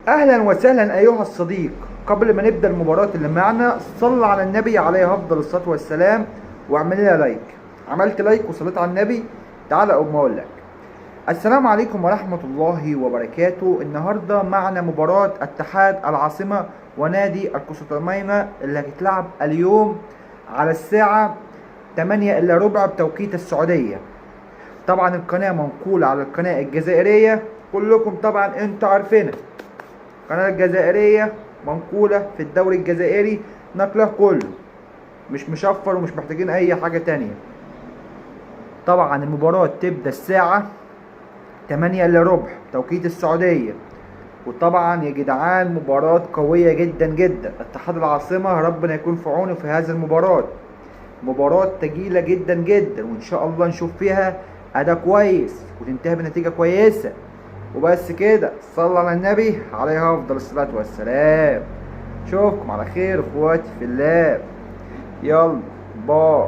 اهلا وسهلا ايها الصديق. قبل ما نبدا المباراه اللي معنا صل على النبي عليه افضل الصلاه والسلام واعمل لنا لايك. عملت لايك وصليت على النبي، تعالى اقوم اقول لك السلام عليكم ورحمه الله وبركاته. النهارده معنا مباراه اتحاد العاصمه ونادي القسطنطينيه اللي هتتلعب اليوم على الساعه 8 الا ربع بتوقيت السعوديه. طبعا القناه منقوله على القناه الجزائريه، كلكم طبعا انتوا عارفينها. القناة الجزائرية منقولة في الدوري الجزائري نقله كله، مش مشفر ومش محتاجين أي حاجة تانية. طبعا المباراة تبدأ الساعة 8 إلا ربع توقيت السعودية. وطبعا يا جدعان مباراة قوية جدا جدا. اتحاد العاصمة ربنا يكون في عونه في هذه المباراة. مباراة تقيلة جدا جدا، وإن شاء الله نشوف فيها أداء كويس وتنتهي بنتيجة كويسة. وبس كده، صلى على النبي عليه افضل الصلاة والسلام. اشوفكم على خير اخواتي في الله. يلا باي.